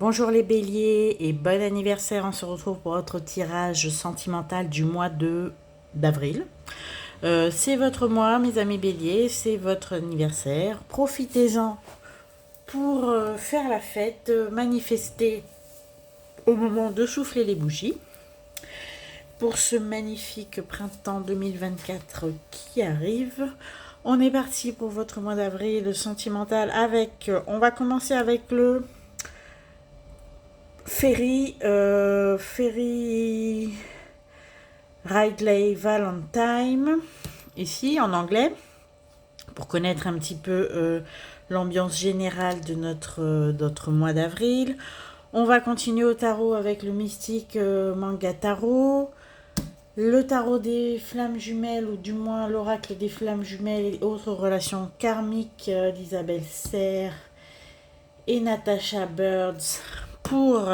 Bonjour les béliers et bon anniversaire, on se retrouve pour votre tirage sentimental du mois d'avril. C'est votre mois mes amis béliers, c'est votre anniversaire. Profitez-en pour faire la fête, manifester au moment de souffler les bougies. Pour ce magnifique printemps 2024 qui arrive, on est parti pour votre mois d'avril sentimental avec, on va commencer avec le Ferry Ridley Valentine, ici en anglais, pour connaître un petit peu l'ambiance générale de notre mois d'avril. On va continuer au tarot avec le mystique manga tarot, le tarot des flammes jumelles, ou du moins l'oracle des flammes jumelles et autres relations karmiques d'Isabelle Serre et Natasha Birds pour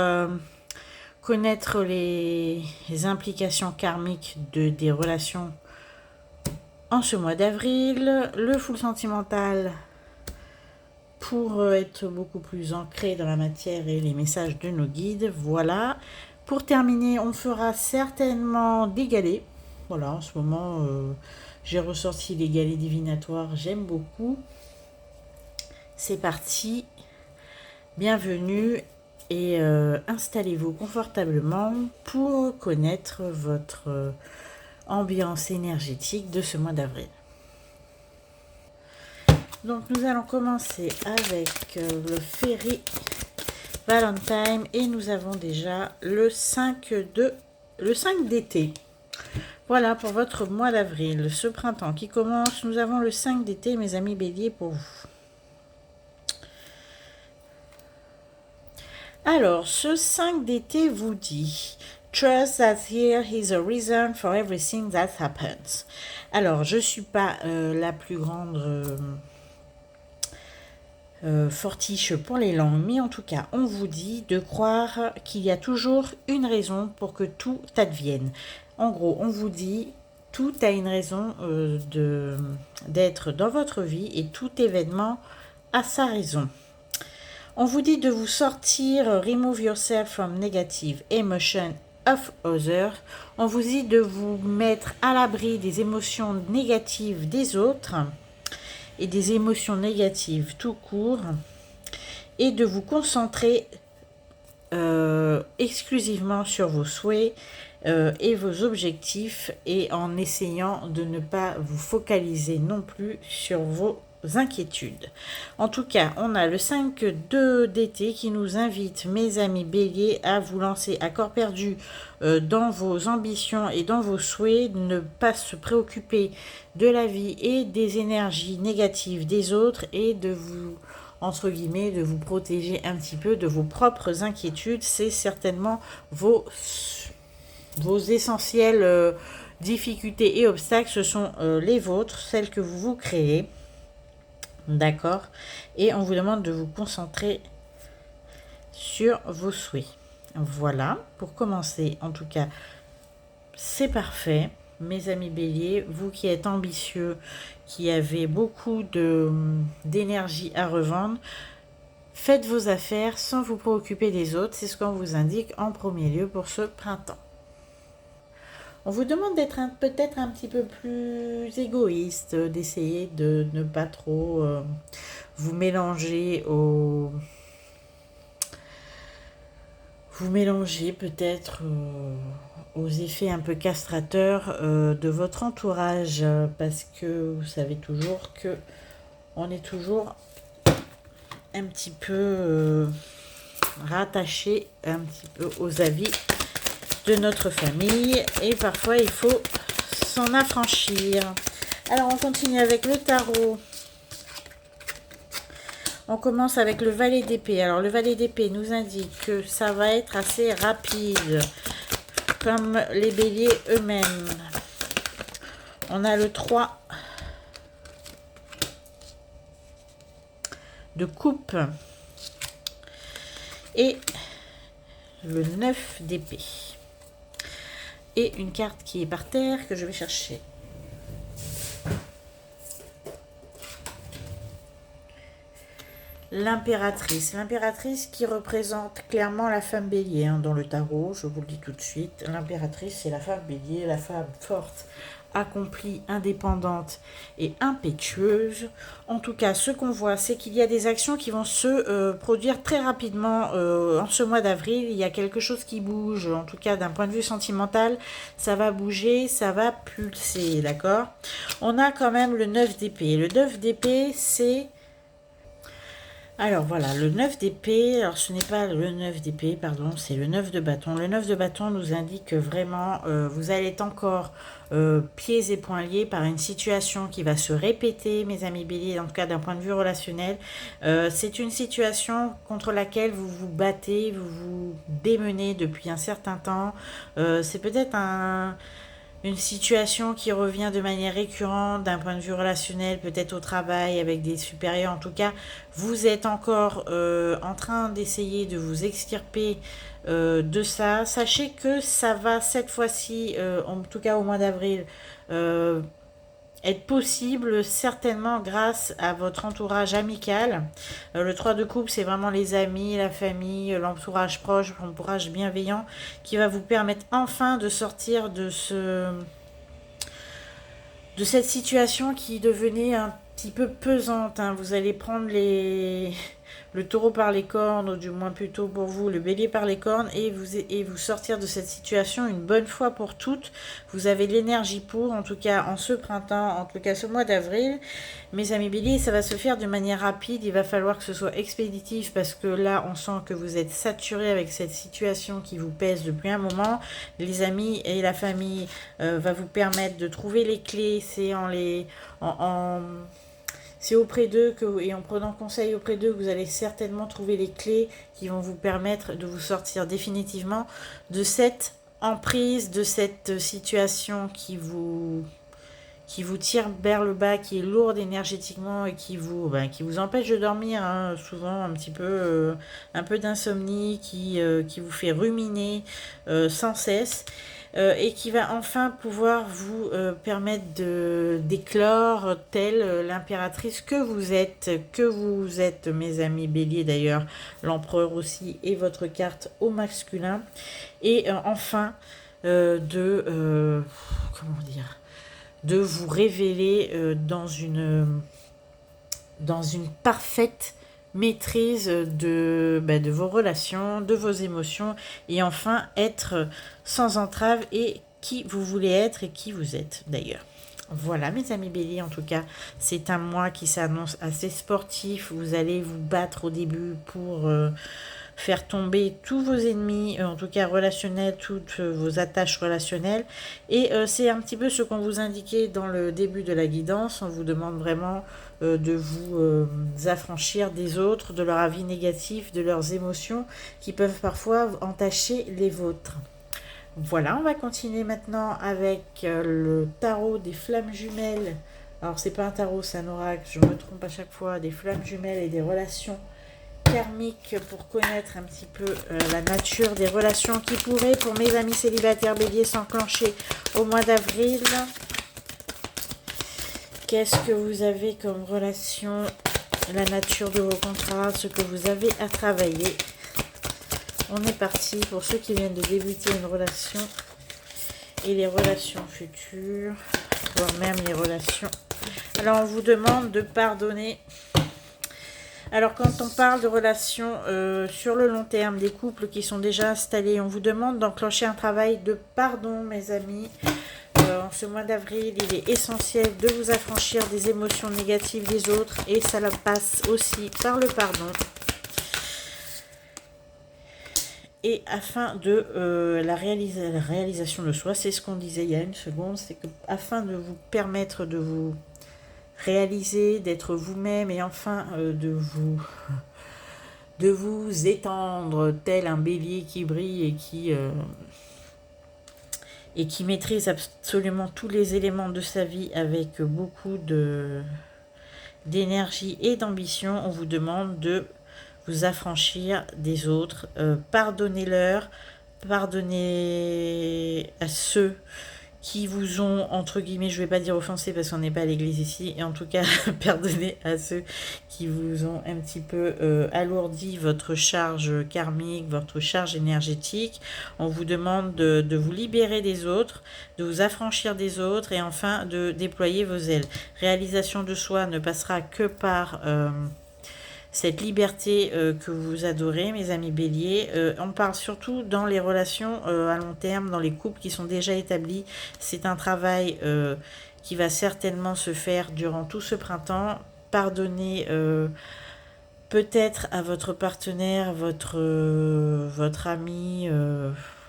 connaître les implications karmiques des relations en ce mois d'avril. Le full sentimental pour être beaucoup plus ancré dans la matière et les messages de nos guides. Voilà. Pour terminer, on fera certainement des galets. Voilà, en ce moment, j'ai ressorti les galets divinatoires. J'aime beaucoup. C'est parti. Bienvenue et installez-vous confortablement pour connaître votre ambiance énergétique de ce mois d'avril. Donc nous allons commencer avec le Ferry Valentine et nous avons déjà le 5 d'été. Voilà pour votre mois d'avril, ce printemps qui commence. Nous avons le 5 d'été, mes amis béliers, pour vous. Alors, ce 5 d'été vous dit « Trust that here is a reason for everything that happens ». Alors, je ne suis pas la plus grande fortiche pour les langues, mais en tout cas, on vous dit de croire qu'il y a toujours une raison pour que tout advienne. En gros, on vous dit tout a une raison d'être dans votre vie et tout événement a sa raison. On vous dit de vous sortir, remove yourself from negative emotion of others. On vous dit de vous mettre à l'abri des émotions négatives des autres et des émotions négatives tout court et de vous concentrer exclusivement sur vos souhaits et vos objectifs et en essayant de ne pas vous focaliser non plus sur vos inquiétudes. En tout cas, on a le 5 d'été qui nous invite, mes amis béliers, à vous lancer à corps perdu dans vos ambitions et dans vos souhaits, ne pas se préoccuper de la vie et des énergies négatives des autres et de vous, entre guillemets, de vous protéger un petit peu de vos propres inquiétudes. C'est certainement vos essentielles difficultés et obstacles, ce sont les vôtres, celles que vous vous créez. D'accord. Et on vous demande de vous concentrer sur vos souhaits. Voilà. Pour commencer, en tout cas, c'est parfait. Mes amis béliers, vous qui êtes ambitieux, qui avez beaucoup d'énergie à revendre, faites vos affaires sans vous préoccuper des autres. C'est ce qu'on vous indique en premier lieu pour ce printemps. On vous demande d'être peut-être un petit peu plus égoïste, d'essayer de ne pas trop vous mélanger peut-être aux effets un peu castrateurs de votre entourage, parce que vous savez toujours que on est toujours un petit peu rattaché un petit peu aux avis de notre famille et parfois il faut s'en affranchir. Alors on continue avec le tarot. On commence avec le valet d'épée. Alors le valet d'épée nous indique que ça va être assez rapide, comme les béliers eux-mêmes. On a le 3 de coupe et le 9 d'épée. Et une carte qui est par terre que je vais chercher. l'impératrice. L'impératrice qui représente clairement la femme bélier dans le tarot, je vous le dis tout de suite. L'impératrice, c'est la femme bélier, la femme forte, accomplie, indépendante et impétueuse. En tout cas, ce qu'on voit, c'est qu'il y a des actions qui vont se produire très rapidement en ce mois d'avril. Il y a quelque chose qui bouge, en tout cas d'un point de vue sentimental, ça va bouger, ça va pulser, d'accord? On a quand même le 9 d'épée. Le 9 d'épée, c'est... Alors voilà, le 9 d'épée, alors ce n'est pas le 9 d'épée, pardon, c'est le 9 de bâton. Le 9 de bâton nous indique que vraiment, vous allez être encore pieds et poings liés par une situation qui va se répéter, mes amis béliers, en tout cas d'un point de vue relationnel. C'est une situation contre laquelle vous vous battez, vous vous démenez depuis un certain temps. C'est peut-être une situation qui revient de manière récurrente d'un point de vue relationnel, peut-être au travail, avec des supérieurs. En tout cas, vous êtes encore en train d'essayer de vous extirper de ça. Sachez que ça va cette fois-ci, en tout cas au mois d'avril, être possible certainement grâce à votre entourage amical. Le 3 de coupe, c'est vraiment les amis, la famille, l'entourage proche, l'entourage bienveillant qui va vous permettre enfin de sortir de cette situation qui devenait un petit peu pesante. Vous allez prendre le taureau par les cornes, ou du moins plutôt pour vous, le bélier par les cornes, et vous sortir de cette situation une bonne fois pour toutes. Vous avez l'énergie pour, en tout cas en ce printemps, en tout cas ce mois d'avril. Mes amis béliers, ça va se faire de manière rapide, il va falloir que ce soit expéditif, parce que là, on sent que vous êtes saturé avec cette situation qui vous pèse depuis un moment. Les amis et la famille va vous permettre de trouver les clés, c'est auprès d'eux et en prenant conseil auprès d'eux que vous allez certainement trouver les clés qui vont vous permettre de vous sortir définitivement de cette emprise, de cette situation qui vous tire vers le bas, qui est lourde énergétiquement et qui vous empêche de dormir, souvent un peu d'insomnie, qui vous fait ruminer sans cesse. Et qui va enfin pouvoir vous permettre d'éclore telle l'impératrice que vous êtes, mes amis béliers, d'ailleurs, l'empereur aussi, et votre carte au masculin. Et enfin, comment dire, de vous révéler dans une parfaite maîtrise de vos relations, de vos émotions, et enfin être sans entrave et qui vous voulez être et qui vous êtes d'ailleurs. Voilà mes amis béliers, en tout cas c'est un mois qui s'annonce assez sportif. Vous allez vous battre au début pour faire tomber tous vos ennemis, en tout cas relationnels, toutes vos attaches relationnelles. Et c'est un petit peu ce qu'on vous indiquait dans le début de la guidance. On vous demande vraiment de vous affranchir des autres, de leur avis négatif, de leurs émotions qui peuvent parfois entacher les vôtres. Voilà, on va continuer maintenant avec le tarot des flammes jumelles. Alors c'est pas un tarot, c'est un oracle, je me trompe à chaque fois. Des flammes jumelles et des relations karmiques pour connaître un petit peu la nature des relations qui pourraient, pour mes amis célibataires béliers, s'enclencher au mois d'avril. Qu'est-ce que vous avez comme relation, la nature de vos contrats, ce que vous avez à travailler. On est parti pour ceux qui viennent de débuter une relation et les relations futures, voire même les relations. Alors on vous demande de pardonner. Alors quand on parle de relations sur le long terme, des couples qui sont déjà installés, on vous demande d'enclencher un travail de pardon, mes amis. En ce mois d'avril, il est essentiel de vous affranchir des émotions négatives des autres, et ça passe aussi par le pardon. Et afin de la réalisation de soi, c'est ce qu'on disait il y a une seconde, c'est que afin de vous permettre de vous réaliser, d'être vous-même, et enfin de vous étendre tel un bélier qui brille et qui maîtrise absolument tous les éléments de sa vie avec beaucoup d'énergie et d'ambition. On vous demande de vous affranchir des autres, pardonnez-leur, pardonnez à ceux qui vous ont, entre guillemets, je vais pas dire offensé parce qu'on n'est pas à l'église ici, et en tout cas, pardonnez à ceux qui vous ont un petit peu alourdi votre charge karmique, votre charge énergétique. On vous demande de vous libérer des autres, de vous affranchir des autres et enfin de déployer vos ailes. Réalisation de soi ne passera que par cette liberté que vous adorez, mes amis béliers. On parle surtout dans les relations à long terme, dans les couples qui sont déjà établis. C'est un travail qui va certainement se faire durant tout ce printemps. Pardonnez peut-être à votre partenaire, votre ami,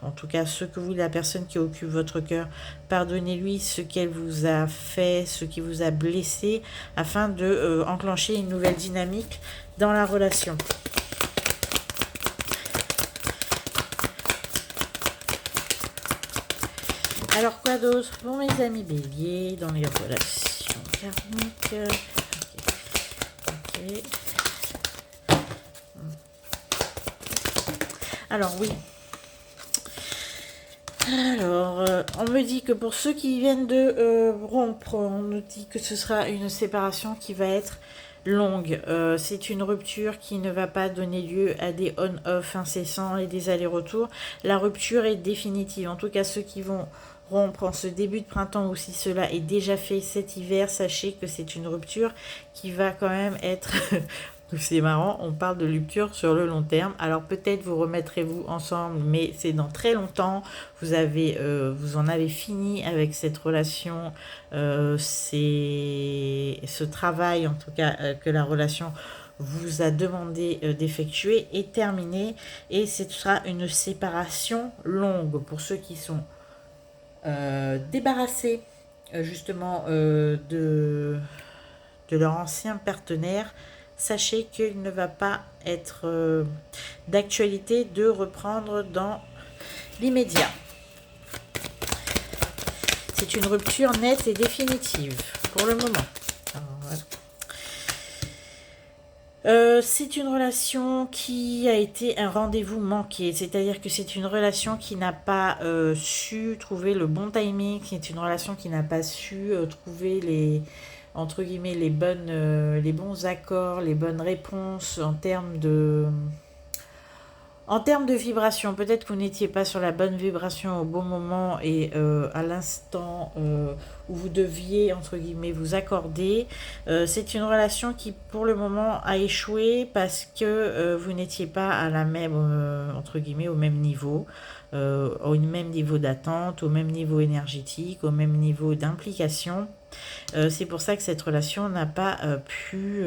en tout cas ce que vous, la personne qui occupe votre cœur, pardonnez-lui ce qu'elle vous a fait, ce qui vous a blessé, afin de enclencher une nouvelle dynamique dans la relation. Alors quoi d'autre pour mes amis béliers dans les relations karmiques? Ok. Alors oui. Alors, on me dit que pour ceux qui viennent de rompre, on nous dit que ce sera une séparation qui va être longue. C'est une rupture qui ne va pas donner lieu à des on-off incessants et des allers-retours. La rupture est définitive. En tout cas, ceux qui vont rompre en ce début de printemps ou si cela est déjà fait cet hiver, sachez que c'est une rupture qui va quand même être... C'est marrant, on parle de rupture sur le long terme. Alors peut-être vous remettrez-vous ensemble, mais c'est dans très longtemps. Vous en avez fini avec cette relation. C'est ce travail, en tout cas, que la relation vous a demandé d'effectuer est terminé. Et ce sera une séparation longue pour ceux qui sont débarrassés justement de leur ancien partenaire. Sachez qu'il ne va pas être d'actualité de reprendre dans l'immédiat. C'est une rupture nette et définitive pour le moment. Alors, voilà. C'est une relation qui a été un rendez-vous manqué, c'est-à-dire que c'est une relation qui n'a pas su trouver le bon timing, c'est une relation qui n'a pas su trouver entre guillemets les bons accords, les bonnes réponses en termes de vibration. Peut-être que vous n'étiez pas sur la bonne vibration au bon moment et à l'instant où vous deviez entre guillemets vous accorder. C'est une relation qui pour le moment a échoué parce que vous n'étiez pas à la même entre guillemets au même niveau. Au même niveau d'attente, au même niveau énergétique, au même niveau d'implication. C'est pour ça que cette relation n'a pas pu,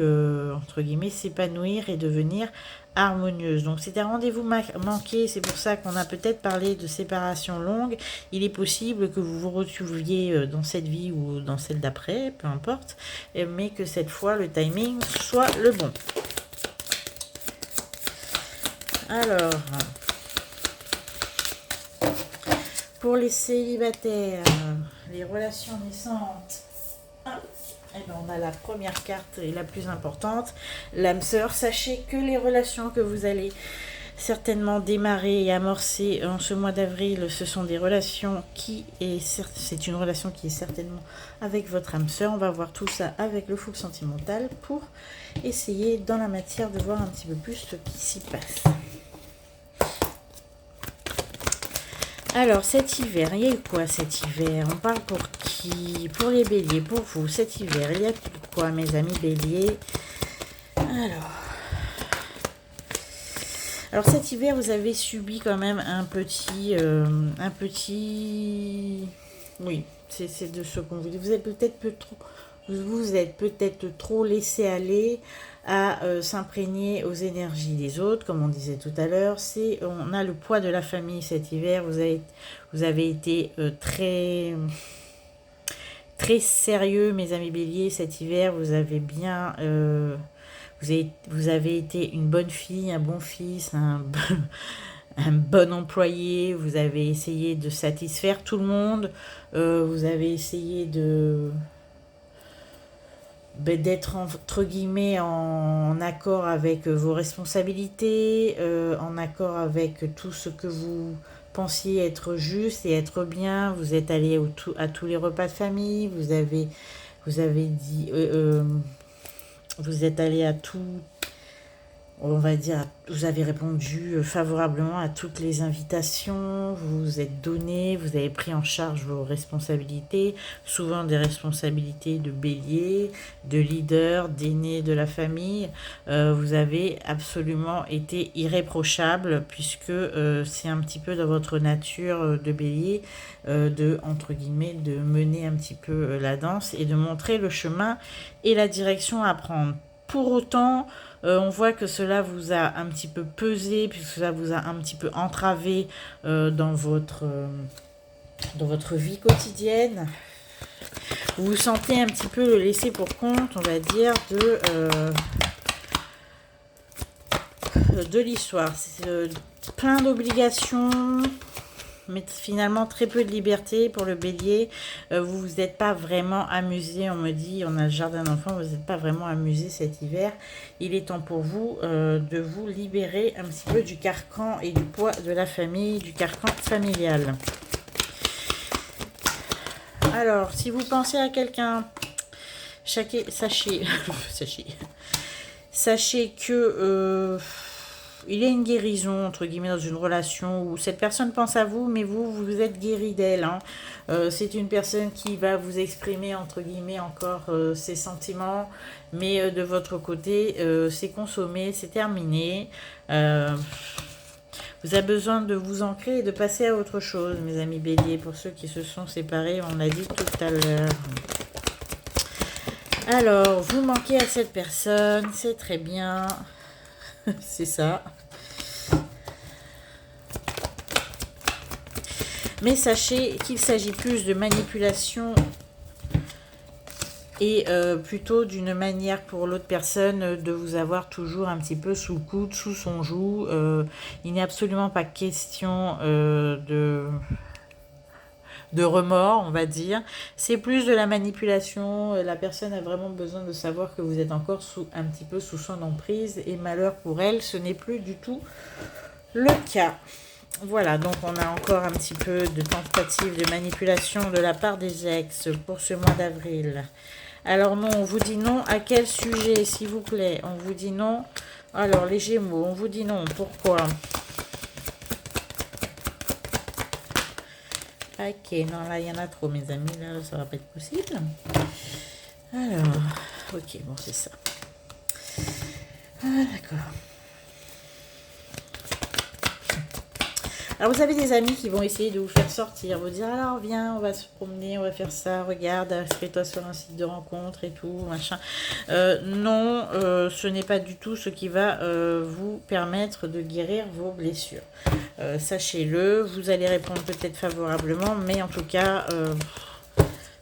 entre guillemets, s'épanouir et devenir harmonieuse. Donc c'est un rendez-vous manqué, c'est pour ça qu'on a peut-être parlé de séparation longue. Il est possible que vous vous retrouviez dans cette vie ou dans celle d'après, peu importe, mais que cette fois le timing soit le bon. Alors... Pour les célibataires, les relations naissantes, eh ben on a la première carte et la plus importante, l'âme sœur. Sachez que les relations que vous allez certainement démarrer et amorcer en ce mois d'avril, ce sont des relations c'est une relation qui est certainement avec votre âme sœur. On va voir tout ça avec le fougue sentimental pour essayer dans la matière de voir un petit peu plus ce qui s'y passe. Alors, cet hiver, il y a eu quoi cet hiver? On parle pour qui? Pour les béliers, pour vous, cet hiver, il y a quoi, mes amis béliers? Alors, cet hiver, vous avez subi quand même un petit... Oui, c'est de ce qu'on vous dit. Vous êtes peut-être trop laissé aller à s'imprégner aux énergies des autres, comme on disait tout à l'heure. On a le poids de la famille cet hiver. Vous avez été très sérieux, mes amis béliers, cet hiver. Vous avez bien vous avez été une bonne fille, un bon fils, un bon employé. Vous avez essayé de satisfaire tout le monde. Vous avez essayé d'être entre guillemets en accord avec vos responsabilités, en accord avec tout ce que vous pensiez être juste et être bien. Vous êtes allé à tous les repas de famille. Vous avez dit, vous êtes allé à tout, on va dire, vous avez répondu favorablement à toutes les invitations, vous vous êtes donné, vous avez pris en charge vos responsabilités, souvent des responsabilités de bélier, de leader, d'aîné de la famille. Vous avez absolument été irréprochable puisque c'est un petit peu dans votre nature de bélier de, entre guillemets, de mener un petit peu la danse et de montrer le chemin et la direction à prendre. Pour autant, on voit que cela vous a un petit peu pesé, puisque cela vous a un petit peu entravé dans votre vie quotidienne. Vous vous sentez un petit peu le laisser pour compte, on va dire, de l'histoire. C'est plein d'obligations, mais finalement très peu de liberté pour le bélier. Vous vous êtes pas vraiment amusé, on me dit, on a le jardin d'enfants, vous n'êtes pas vraiment amusé cet hiver. Il est temps pour vous de vous libérer un petit peu du carcan et du poids de la famille, du carcan familial. Alors, si vous pensez à quelqu'un, sachez que il y a une guérison, entre guillemets, dans une relation où cette personne pense à vous, mais vous êtes guéri d'elle. Hein. C'est une personne qui va vous exprimer, entre guillemets, encore ses sentiments, mais de votre côté, c'est consommé, c'est terminé. Vous avez besoin de vous ancrer et de passer à autre chose, mes amis béliers, pour ceux qui se sont séparés, on l'a dit tout à l'heure. Alors, vous manquez à cette personne, c'est très bien. C'est ça. Mais sachez qu'il s'agit plus de manipulation et plutôt d'une manière pour l'autre personne de vous avoir toujours un petit peu sous le coude, sous son joug. Il n'est absolument pas question de remords, on va dire. C'est plus de la manipulation. La personne a vraiment besoin de savoir que vous êtes encore un petit peu sous son emprise. Et malheur pour elle, ce n'est plus du tout le cas. Voilà, donc on a encore un petit peu de tentative de manipulation de la part des ex pour ce mois d'avril. Alors non, on vous dit non. À quel sujet, s'il vous plaît? On vous dit non. Alors, les Gémeaux, on vous dit non. Pourquoi? Ok, non, là, il y en a trop, mes amis. Là, ça va pas être possible. Alors, ok, bon, c'est ça. Ah, d'accord. Alors, vous avez des amis qui vont essayer de vous faire sortir, vous dire, alors, viens, on va se promener, on va faire ça, regarde, inscris-toi sur un site de rencontre et tout, machin. Non, ce n'est pas du tout ce qui va vous permettre de guérir vos blessures. Sachez-le, vous allez répondre peut-être favorablement, mais en tout cas,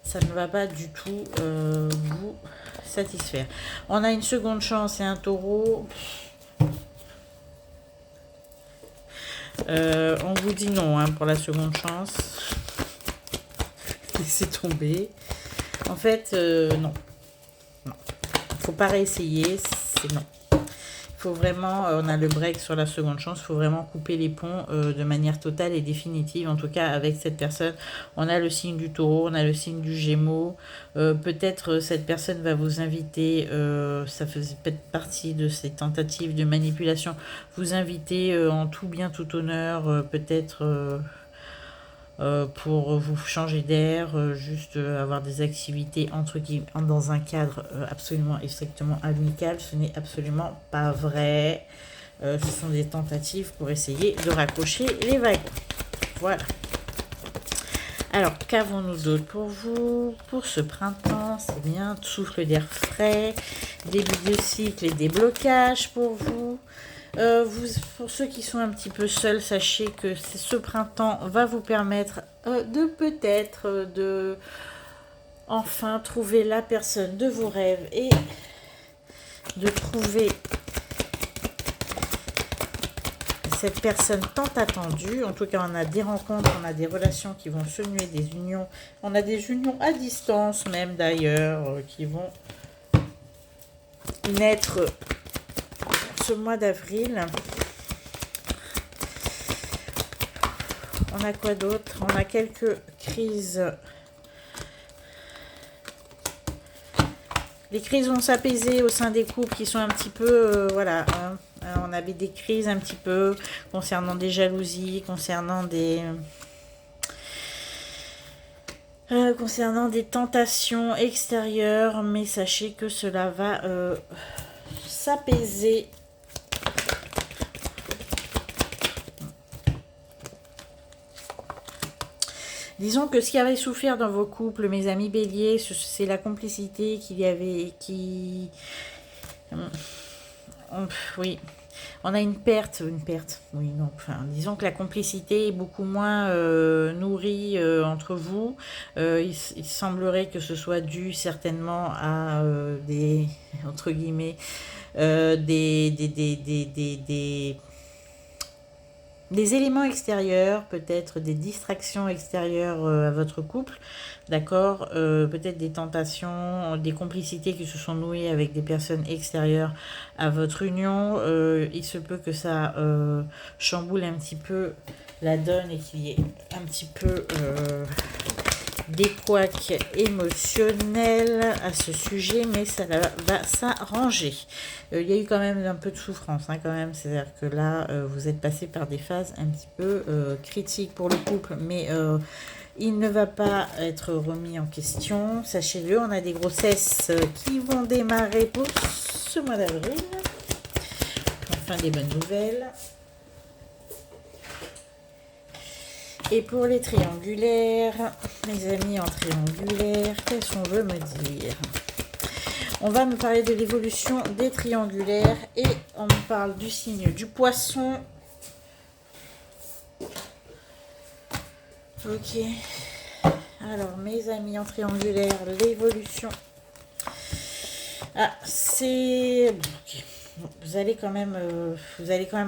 ça ne va pas du tout vous satisfaire. On a une seconde chance et un taureau. On vous dit non hein, pour la seconde chance. Laissez tomber. En fait, non. Non. Faut pas réessayer, c'est non. Il faut vraiment, on a le break sur la seconde chance, il faut vraiment couper les ponts de manière totale et définitive. En tout cas, avec cette personne, on a le signe du taureau, on a le signe du gémeaux. Peut-être cette personne va vous inviter, ça faisait peut-être partie de ces tentatives de manipulation, vous inviter en tout bien, tout honneur, peut-être... pour vous changer d'air, juste avoir des activités entre guillemets dans un cadre absolument et strictement amical. Ce n'est absolument pas vrai. Ce sont des tentatives pour essayer de raccrocher les wagons. Voilà. Alors, qu'avons-nous d'autre pour vous? Pour ce printemps, c'est bien. Souffle d'air frais, début de cycle et déblocage pour vous. Pour ceux qui sont un petit peu seuls, sachez que ce printemps va vous permettre de peut-être de enfin trouver la personne de vos rêves et de trouver cette personne tant attendue. En tout cas, on a des rencontres, on a des relations qui vont se nouer, des unions. On a des unions à distance même d'ailleurs qui vont naître ce mois d'avril. On a quoi d'autre? On a quelques crises. Les crises vont s'apaiser au sein des couples qui sont un petit peu, voilà, hein. On avait des crises un petit peu concernant des jalousies, concernant des tentations extérieures, mais sachez que cela va s'apaiser. Disons que ce qui avait souffert dans vos couples, mes amis béliers, c'est la complicité qu'il y avait, oui, on a une perte, oui, non, enfin, disons que la complicité est beaucoup moins nourrie entre vous. Il semblerait que ce soit dû certainement à des, entre guillemets, des éléments extérieurs, peut-être des distractions extérieures à votre couple, d'accord, peut-être des tentations, des complicités qui se sont nouées avec des personnes extérieures à votre union. Il se peut que ça chamboule un petit peu la donne et qu'il y ait un petit peu des couacs émotionnels à ce sujet, mais ça va s'arranger. Il y a eu quand même un peu de souffrance, hein, quand même. C'est-à-dire que là, vous êtes passé par des phases un petit peu critiques pour le couple, mais il ne va pas être remis en question. Sachez-le, on a des grossesses qui vont démarrer pour ce mois d'avril. Enfin, des bonnes nouvelles. Et pour les triangulaires, mes amis en triangulaire, qu'est-ce qu'on veut me dire? On va me parler de l'évolution des triangulaires et on me parle du signe du poisson. Ok. Alors, mes amis en triangulaire, l'évolution. Ah, c'est... Okay. Vous allez quand même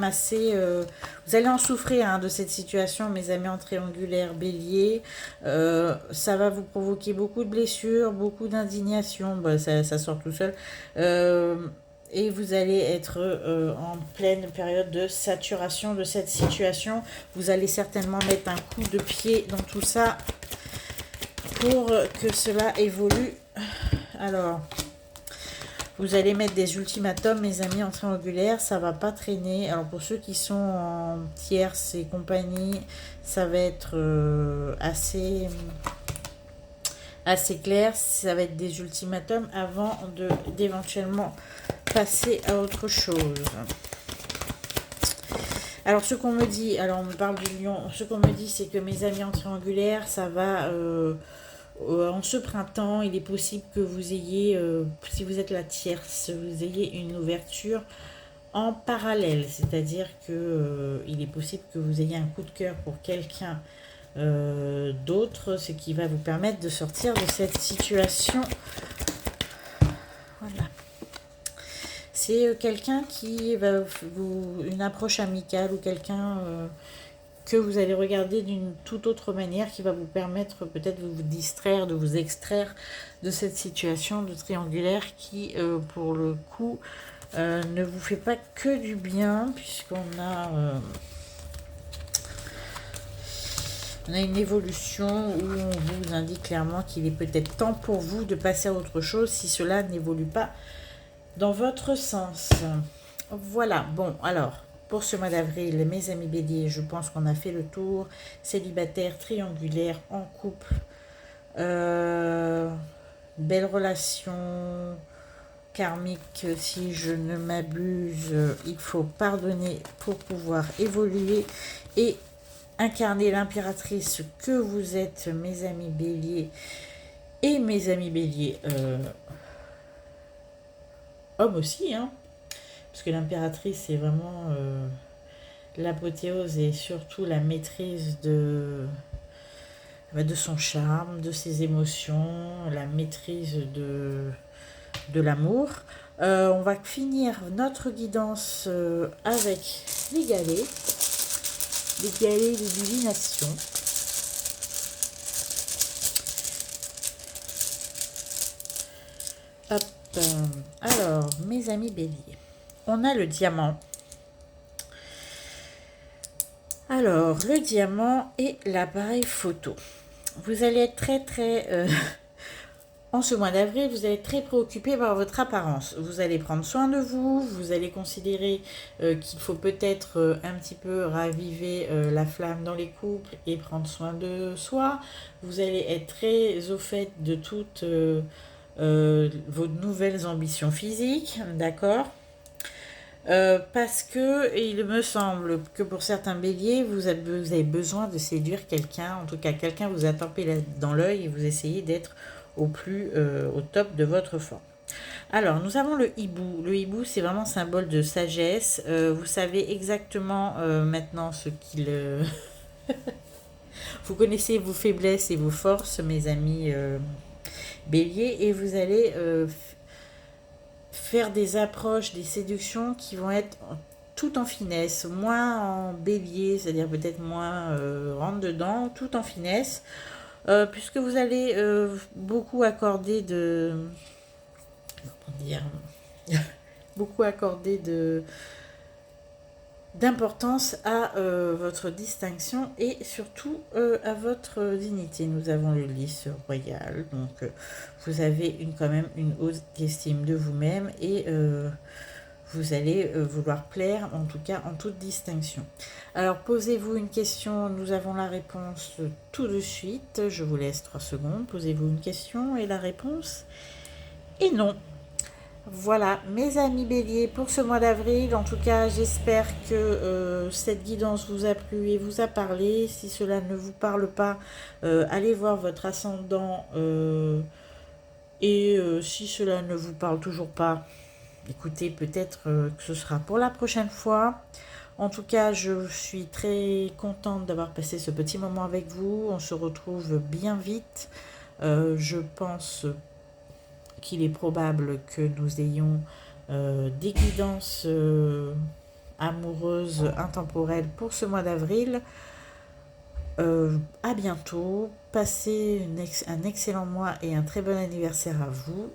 assez... vous allez en souffrir hein, de cette situation, mes amis en triangulaire bélier. Ça va vous provoquer beaucoup de blessures, beaucoup d'indignation. Bah, ça sort tout seul. Et vous allez être en pleine période de saturation de cette situation. Vous allez certainement mettre un coup de pied dans tout ça pour que cela évolue. Alors... Vous allez mettre des ultimatums, mes amis, en triangulaire, ça va pas traîner. Alors pour ceux qui sont en tierces et compagnie, ça va être assez clair. Ça va être des ultimatums avant d'éventuellement passer à autre chose. Alors ce qu'on me dit, alors on me parle du lion, ce qu'on me dit c'est que mes amis en triangulaire, ça va... en ce printemps, il est possible que vous ayez, si vous êtes la tierce, vous ayez une ouverture en parallèle. C'est-à-dire que il est possible que vous ayez un coup de cœur pour quelqu'un d'autre, ce qui va vous permettre de sortir de cette situation. Voilà. C'est quelqu'un qui va vous... une approche amicale ou quelqu'un... que vous allez regarder d'une toute autre manière qui va vous permettre peut-être de vous distraire, de vous extraire de cette situation de triangulaire qui, pour le coup, ne vous fait pas que du bien puisqu'on a, on a une évolution où on vous indique clairement qu'il est peut-être temps pour vous de passer à autre chose si cela n'évolue pas dans votre sens. Voilà, bon, alors... Pour ce mois d'avril, mes amis béliers, je pense qu'on a fait le tour. Célibataire, triangulaire, en couple. Belle relation karmique, si je ne m'abuse. Il faut pardonner pour pouvoir évoluer et incarner l'impératrice que vous êtes, mes amis béliers. Et mes amis béliers, hommes aussi, hein. Parce que l'impératrice, c'est vraiment l'apothéose et surtout la maîtrise de son charme, de ses émotions, la maîtrise de l'amour. On va finir notre guidance avec les galets de divination. Hop. Alors, mes amis béliers. On a le diamant. Alors, le diamant et l'appareil photo. Vous allez être en ce mois d'avril, vous allez être très préoccupé par votre apparence. Vous allez prendre soin de vous, vous allez considérer qu'il faut peut-être un petit peu raviver la flamme dans les couples et prendre soin de soi. Vous allez être très au fait de toutes vos nouvelles ambitions physiques, d'accord? Parce que il me semble que pour certains béliers, vous avez besoin de séduire quelqu'un, en tout cas quelqu'un vous a tempé dans l'œil et vous essayez d'être au top de votre forme. Alors, nous avons le hibou. Le hibou, c'est vraiment symbole de sagesse. Vous savez exactement maintenant ce qu'il... vous connaissez vos faiblesses et vos forces, mes amis béliers, et vous allez faire des approches, des séductions qui vont être tout en finesse, moins en bélier, c'est-à-dire peut-être moins rentre dedans, tout en finesse, puisque vous allez beaucoup accorder de... Comment dire beaucoup accorder d'importance à votre distinction et surtout à votre dignité. Nous avons le lys royal, donc vous avez quand même une haute estime de vous-même et vous allez vouloir plaire, en tout cas en toute distinction. Alors posez-vous une question, nous avons la réponse tout de suite. Je vous laisse 3 secondes, posez-vous une question et la réponse est non. Voilà, mes amis béliers, pour ce mois d'avril, en tout cas, j'espère que cette guidance vous a plu et vous a parlé. Si cela ne vous parle pas, allez voir votre ascendant. Si cela ne vous parle toujours pas, écoutez, peut-être que ce sera pour la prochaine fois. En tout cas, je suis très contente d'avoir passé ce petit moment avec vous. On se retrouve bien vite. Je pense qu'il est probable que nous ayons des guidances amoureuses intemporelles pour ce mois d'avril. À bientôt, passez un excellent mois et un très bon anniversaire à vous